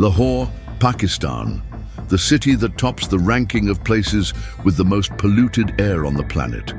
Lahore, Pakistan, the city that tops the ranking of places with the most polluted air on the planet.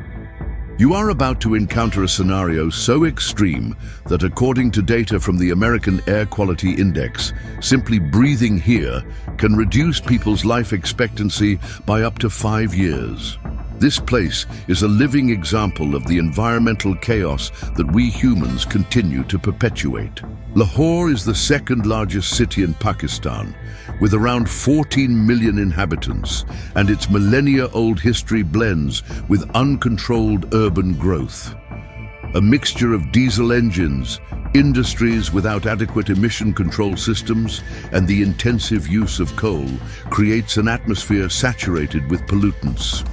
You are about to encounter a scenario so extreme that, according to data from the American Air Quality Index, simply breathing here can reduce people's life expectancy by up to 5 years. This place is a living example of the environmental chaos that we humans continue to perpetuate. Lahore is the second largest city in Pakistan, with around 14 million inhabitants, and its millennia-old history blends with uncontrolled urban growth. A mixture of diesel engines, industries without adequate emission control systems, and the intensive use of coal creates an atmosphere saturated with pollutants.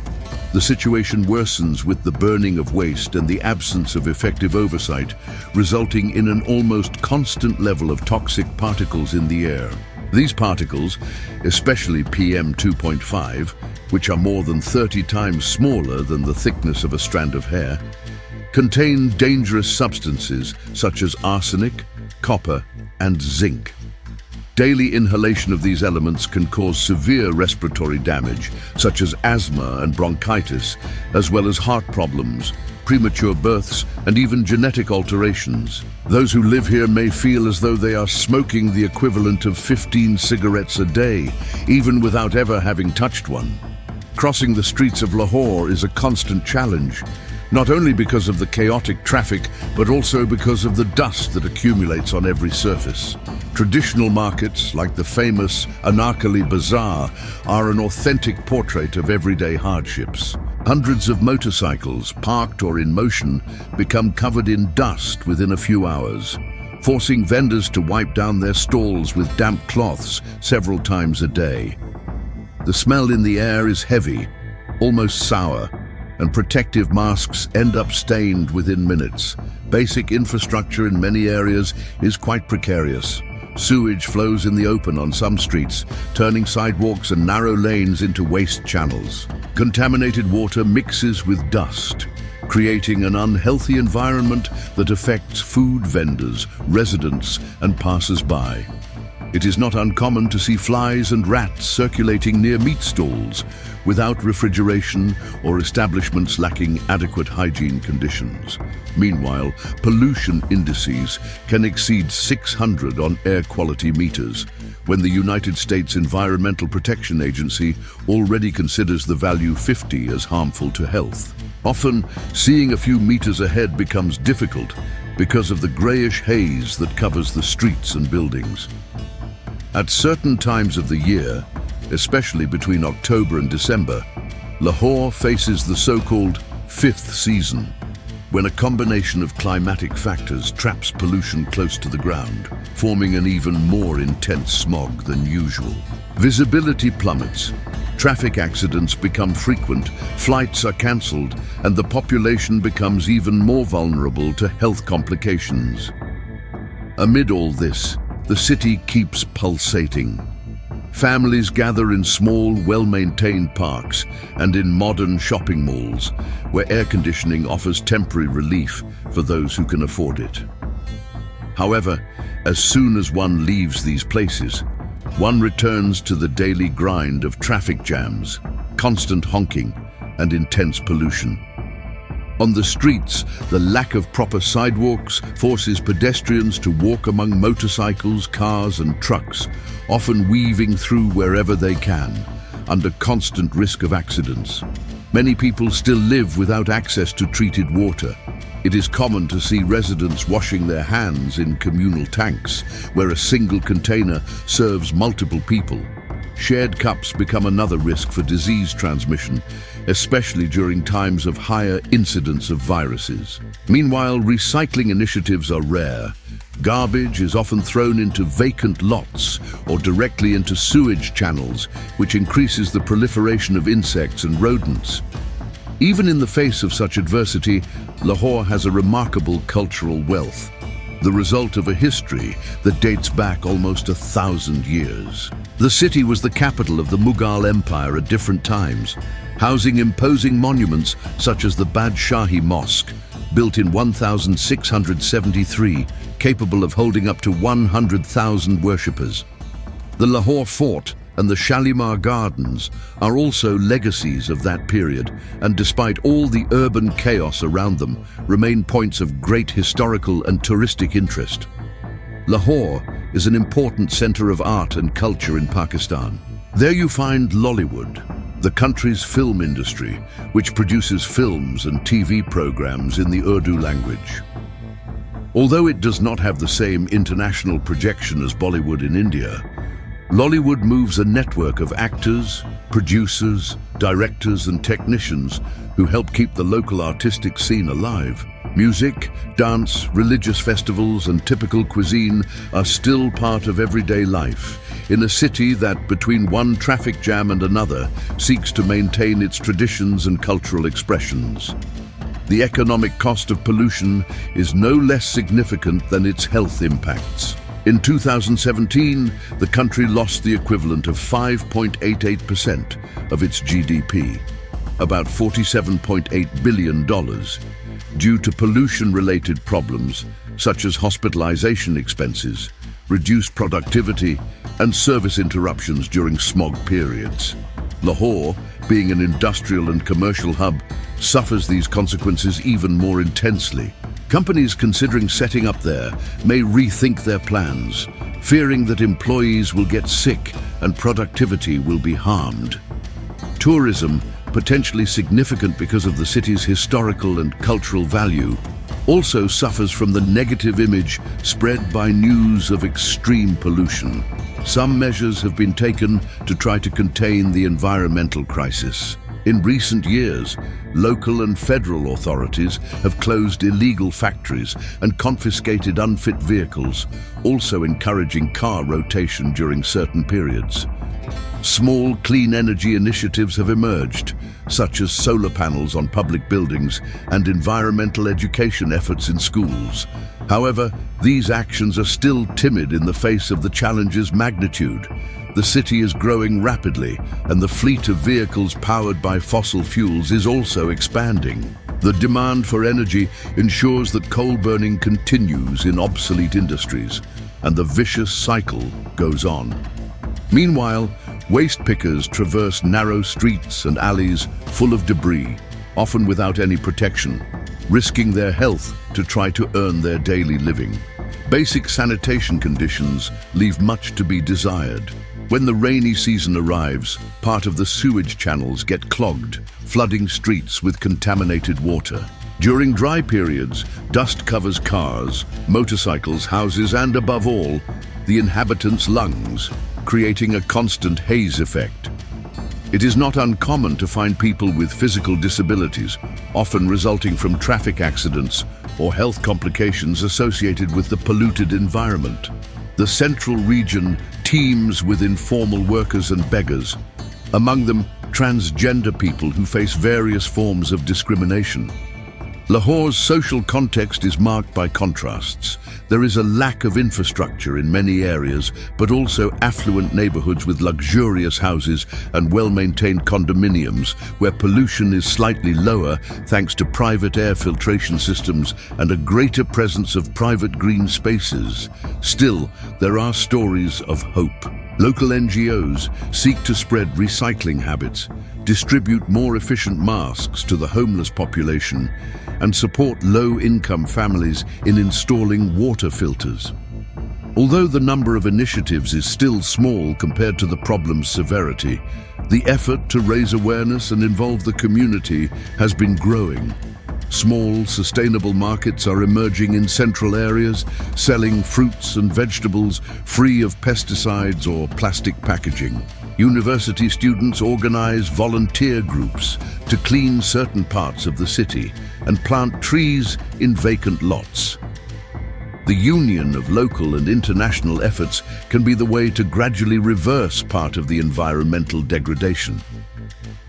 The situation worsens with the burning of waste and the absence of effective oversight, resulting in an almost constant level of toxic particles in the air. These particles, especially PM 2.5, which are more than 30 times smaller than the thickness of a strand of hair, contain dangerous substances such as arsenic, copper, and zinc. Daily inhalation of these elements can cause severe respiratory damage, such as asthma and bronchitis, as well as heart problems, premature births, and even genetic alterations. Those who live here may feel as though they are smoking the equivalent of 15 cigarettes a day, even without ever having touched one. Crossing the streets of Lahore is a constant challenge, not only because of the chaotic traffic, but also because of the dust that accumulates on every surface. Traditional markets, like the famous Anarkali Bazaar, are an authentic portrait of everyday hardships. Hundreds of motorcycles, parked or in motion, become covered in dust within a few hours, forcing vendors to wipe down their stalls with damp cloths several times a day. The smell in the air is heavy, almost sour, and protective masks end up stained within minutes. Basic infrastructure in many areas is quite precarious. Sewage flows in the open on some streets, turning sidewalks and narrow lanes into waste channels. Contaminated water mixes with dust, creating an unhealthy environment that affects food vendors, residents, and passers-by. It is not uncommon to see flies and rats circulating near meat stalls without refrigeration or establishments lacking adequate hygiene conditions. Meanwhile, pollution indices can exceed 600 on air quality meters, when the United States Environmental Protection Agency already considers the value 50 as harmful to health. Often, seeing a few meters ahead becomes difficult because of the grayish haze that covers the streets and buildings. At certain times of the year, especially between October and December, Lahore faces the so-called fifth season, when a combination of climatic factors traps pollution close to the ground, forming an even more intense smog than usual. Visibility plummets, traffic accidents become frequent, flights are cancelled, and the population becomes even more vulnerable to health complications. Amid all this, the city keeps pulsating. Families gather in small, well-maintained parks and in modern shopping malls, where air conditioning offers temporary relief for those who can afford it. However, as soon as one leaves these places, one returns to the daily grind of traffic jams, constant honking, and intense pollution. On the streets, the lack of proper sidewalks forces pedestrians to walk among motorcycles, cars, and trucks, often weaving through wherever they can, under constant risk of accidents. Many people still live without access to treated water. It is common to see residents washing their hands in communal tanks, where a single container serves multiple people. Shared cups become another risk for disease transmission, especially during times of higher incidence of viruses. Meanwhile, recycling initiatives are rare. Garbage is often thrown into vacant lots or directly into sewage channels, which increases the proliferation of insects and rodents. Even in the face of such adversity, Lahore has a remarkable cultural wealth, the result of a history that dates back almost 1,000 years. The city was the capital of the Mughal Empire at different times, housing imposing monuments such as the Badshahi Mosque, built in 1673, capable of holding up to 100,000 worshippers. The Lahore Fort and the Shalimar Gardens are also legacies of that period, and despite all the urban chaos around them, remain points of great historical and touristic interest. Lahore is an important center of art and culture in Pakistan. There you find Lollywood, the country's film industry, which produces films and TV programs in the Urdu language. Although it does not have the same international projection as Bollywood in India, Lollywood moves a network of actors, producers, directors and technicians who help keep the local artistic scene alive. Music, dance, religious festivals and typical cuisine are still part of everyday life in a city that, between one traffic jam and another, seeks to maintain its traditions and cultural expressions. The economic cost of pollution is no less significant than its health impacts. In 2017, the country lost the equivalent of 5.88% of its GDP, about $47.8 billion, due to pollution-related problems such as hospitalization expenses, reduced productivity, and service interruptions during smog periods. Lahore, being an industrial and commercial hub, suffers these consequences even more intensely. Companies considering setting up there may rethink their plans, fearing that employees will get sick and productivity will be harmed. Tourism, potentially significant because of the city's historical and cultural value, also suffers from the negative image spread by news of extreme pollution. Some measures have been taken to try to contain the environmental crisis. In recent years, local and federal authorities have closed illegal factories and confiscated unfit vehicles, also encouraging car rotation during certain periods. Small clean energy initiatives have emerged, such as solar panels on public buildings and environmental education efforts in schools. However, these actions are still timid in the face of the challenge's magnitude. The city is growing rapidly, and the fleet of vehicles powered by fossil fuels is also expanding. The demand for energy ensures that coal burning continues in obsolete industries, and the vicious cycle goes on. Meanwhile, waste pickers traverse narrow streets and alleys full of debris, often without any protection, risking their health to try to earn their daily living. Basic sanitation conditions leave much to be desired. When the rainy season arrives, part of the sewage channels get clogged, flooding streets with contaminated water. During dry periods, dust covers cars, motorcycles, houses, and above all, the inhabitants' lungs, creating a constant haze effect. It is not uncommon to find people with physical disabilities, often resulting from traffic accidents or health complications associated with the polluted environment. The central region teems with informal workers and beggars, among them transgender people who face various forms of discrimination. Lahore's social context is marked by contrasts. There is a lack of infrastructure in many areas, but also affluent neighborhoods with luxurious houses and well-maintained condominiums where pollution is slightly lower thanks to private air filtration systems and a greater presence of private green spaces. Still, there are stories of hope. Local NGOs seek to spread recycling habits, distribute more efficient masks to the homeless population, and support low-income families in installing water filters. Although the number of initiatives is still small compared to the problem's severity, the effort to raise awareness and involve the community has been growing. Small, sustainable markets are emerging in central areas, selling fruits and vegetables free of pesticides or plastic packaging. University students organize volunteer groups to clean certain parts of the city and plant trees in vacant lots. The union of local and international efforts can be the way to gradually reverse part of the environmental degradation.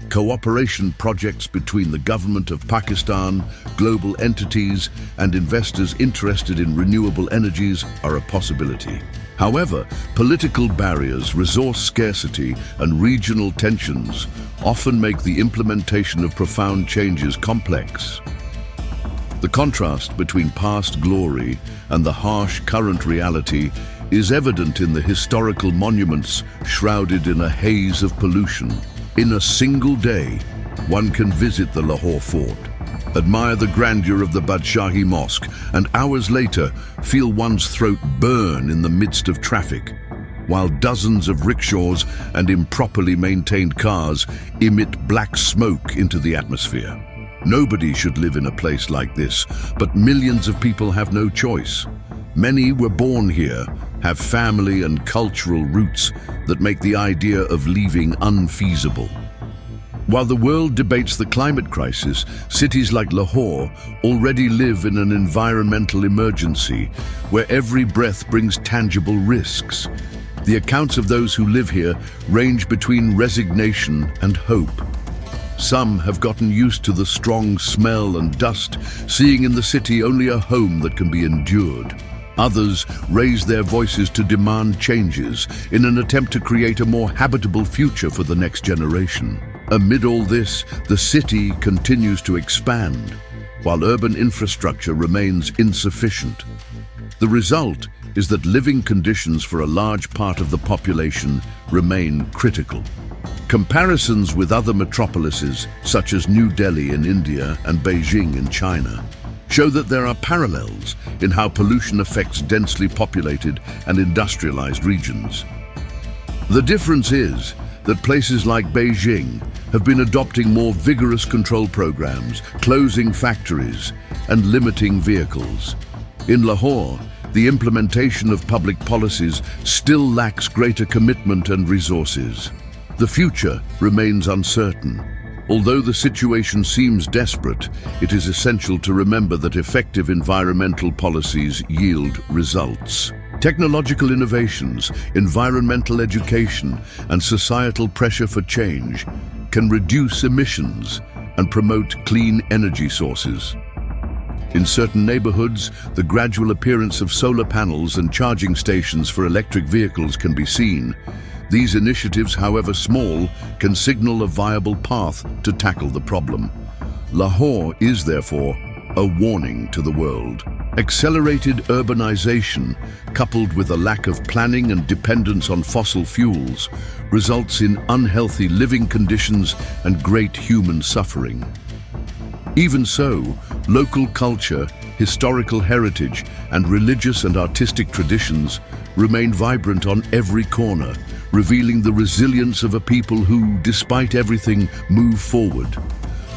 Cooperation projects between the government of Pakistan, global entities, and investors interested in renewable energies are a possibility. However, political barriers, resource scarcity, and regional tensions often make the implementation of profound changes complex. The contrast between past glory and the harsh current reality is evident in the historical monuments shrouded in a haze of pollution. In a single day, one can visit the Lahore fort, admire the grandeur of the Badshahi Mosque, and hours later feel one's throat burn in the midst of traffic, while dozens of rickshaws and improperly maintained cars emit black smoke into the atmosphere. Nobody should live in a place like this, but millions of people have no choice. Many were born here, have family and cultural roots that make the idea of leaving unfeasible. While the world debates the climate crisis, cities like Lahore already live in an environmental emergency where every breath brings tangible risks. The accounts of those who live here range between resignation and hope. Some have gotten used to the strong smell and dust, seeing in the city only a home that can be endured. Others raise their voices to demand changes in an attempt to create a more habitable future for the next generation. Amid all this, the city continues to expand, while urban infrastructure remains insufficient. The result is that living conditions for a large part of the population remain critical. Comparisons with other metropolises, such as New Delhi in India and Beijing in China, show that there are parallels in how pollution affects densely populated and industrialized regions. The difference is that places like Beijing have been adopting more vigorous control programs, closing factories, and limiting vehicles. In Lahore, the implementation of public policies still lacks greater commitment and resources. The future remains uncertain. Although the situation seems desperate, it is essential to remember that effective environmental policies yield results. Technological innovations, environmental education, and societal pressure for change can reduce emissions and promote clean energy sources. In certain neighborhoods, the gradual appearance of solar panels and charging stations for electric vehicles can be seen. These initiatives, however small, can signal a viable path to tackle the problem. Lahore is, therefore, a warning to the world. Accelerated urbanization, coupled with a lack of planning and dependence on fossil fuels, results in unhealthy living conditions and great human suffering. Even so, local culture, historical heritage, and religious and artistic traditions remain vibrant on every corner, revealing the resilience of a people who, despite everything, move forward.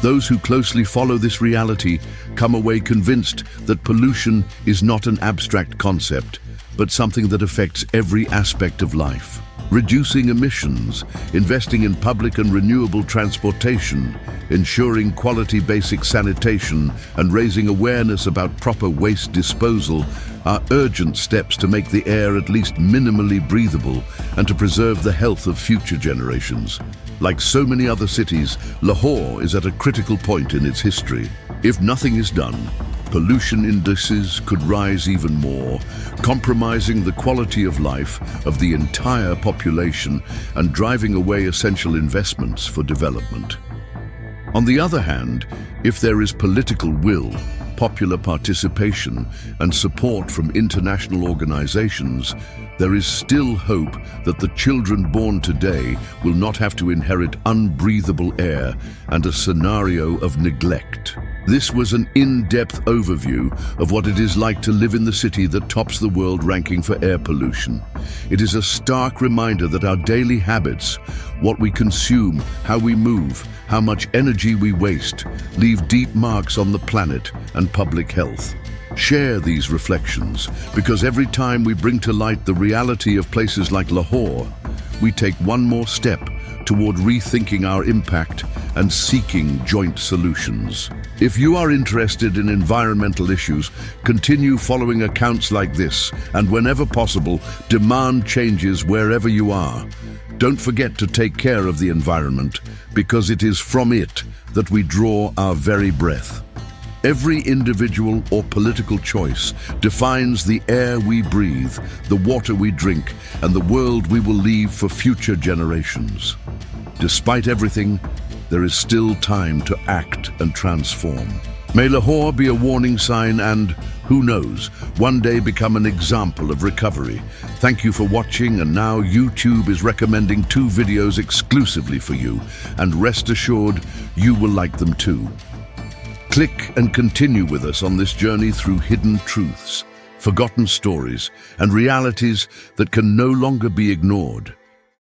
Those who closely follow this reality come away convinced that pollution is not an abstract concept, but something that affects every aspect of life. Reducing emissions, investing in public and renewable transportation, ensuring quality basic sanitation, and raising awareness about proper waste disposal are urgent steps to make the air at least minimally breathable and to preserve the health of future generations. Like so many other cities, Lahore is at a critical point in its history. If nothing is done, pollution indices could rise even more, compromising the quality of life of the entire population and driving away essential investments for development. On the other hand, if there is political will, popular participation, and support from international organizations, there is still hope that the children born today will not have to inherit unbreathable air and a scenario of neglect. This was an in-depth overview of what it is like to live in the city that tops the world ranking for air pollution. It is a stark reminder that our daily habits, what we consume, how we move, how much energy we waste, leave deep marks on the planet and public health. Share these reflections, because every time we bring to light the reality of places like Lahore, we take one more step toward rethinking our impact and seeking joint solutions. If you are interested in environmental issues, continue following accounts like this, and whenever possible, demand changes wherever you are. Don't forget to take care of the environment, because it is from it that we draw our very breath. Every individual or political choice defines the air we breathe, the water we drink, and the world we will leave for future generations. Despite everything, there is still time to act and transform. May Lahore be a warning sign and, who knows, one day become an example of recovery. Thank you for watching, and now YouTube is recommending 2 videos exclusively for you, and rest assured you will like them too. Click and continue with us on this journey through hidden truths, forgotten stories, and realities that can no longer be ignored.